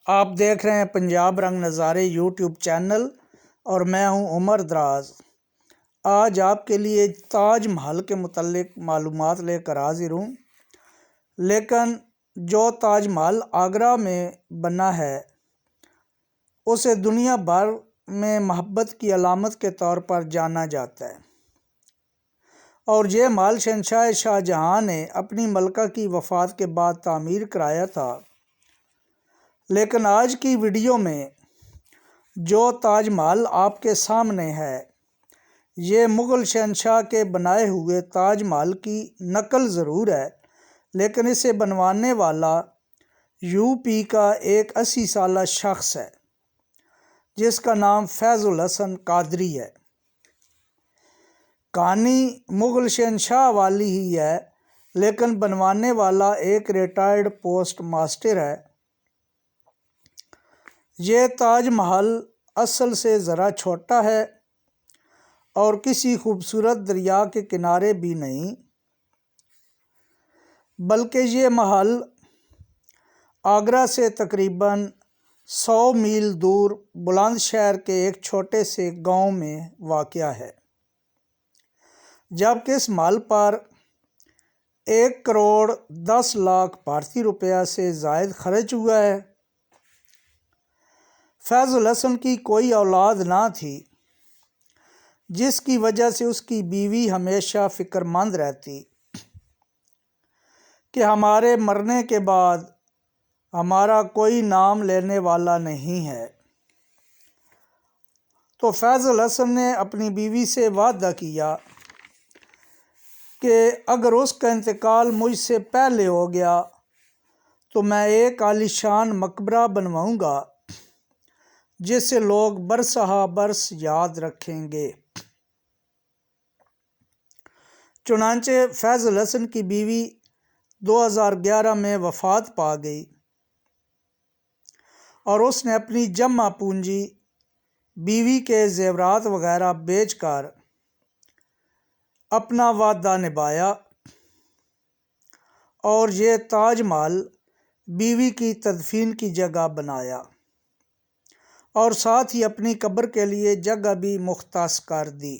آپ دیکھ رہے ہیں پنجاب رنگ نظارے یوٹیوب چینل اور میں ہوں عمر دراز۔ آج آپ کے لیے تاج محل کے متعلق معلومات لے کر حاضر ہوں، لیکن جو تاج محل آگرہ میں بنا ہے اسے دنیا بھر میں محبت کی علامت کے طور پر جانا جاتا ہے، اور یہ محل شہنشاہ شاہ جہاں نے اپنی ملکہ کی وفات کے بعد تعمیر کرایا تھا۔ لیکن آج کی ویڈیو میں جو تاج محل آپ کے سامنے ہے یہ مغل شہنشاہ کے بنائے ہوئے تاج محل کی نقل ضرور ہے، لیکن اسے بنوانے والا یو پی کا ایک 80 سالہ شخص ہے جس کا نام فیض الحسن قادری ہے۔ کہانی مغل شہنشاہ والی ہی ہے، لیکن بنوانے والا ایک ریٹائرڈ پوسٹ ماسٹر ہے۔ یہ تاج محل اصل سے ذرا چھوٹا ہے اور کسی خوبصورت دریا کے کنارے بھی نہیں، بلکہ یہ محل آگرہ سے تقریباً 100 میل دور بلند شہر کے ایک چھوٹے سے گاؤں میں واقع ہے، جبکہ اس محل پر 1,10,00,000 بھارتی روپیہ سے زائد خرچ ہوا ہے۔ فیض الحسن کی کوئی اولاد نہ تھی، جس کی وجہ سے اس کی بیوی ہمیشہ فکر مند رہتی کہ ہمارے مرنے کے بعد ہمارا کوئی نام لینے والا نہیں ہے۔ تو فیض الحسن نے اپنی بیوی سے وعدہ کیا کہ اگر اس کا انتقال مجھ سے پہلے ہو گیا تو میں ایک عالیشان مقبرہ بنواؤں گا جسے لوگ برسہ برس یاد رکھیں گے۔ چنانچہ فیض الحسن کی بیوی 2011 میں وفات پا گئی اور اس نے اپنی جمع پونجی، بیوی کے زیورات وغیرہ بیچ کر اپنا وعدہ نبھایا اور یہ تاج محل بیوی کی تدفین کی جگہ بنایا، اور ساتھ ہی اپنی قبر کے لیے جگہ بھی مختص کر دی۔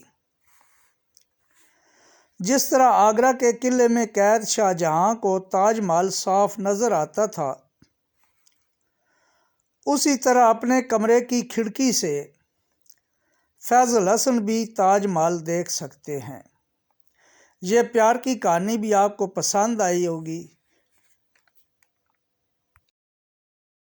جس طرح آگرہ کے قلعے میں قید شاہ جہاں کو تاج محل صاف نظر آتا تھا، اسی طرح اپنے کمرے کی کھڑکی سے فیض الحسن بھی تاج محل دیکھ سکتے ہیں۔ یہ پیار کی کہانی بھی آپ کو پسند آئی ہوگی۔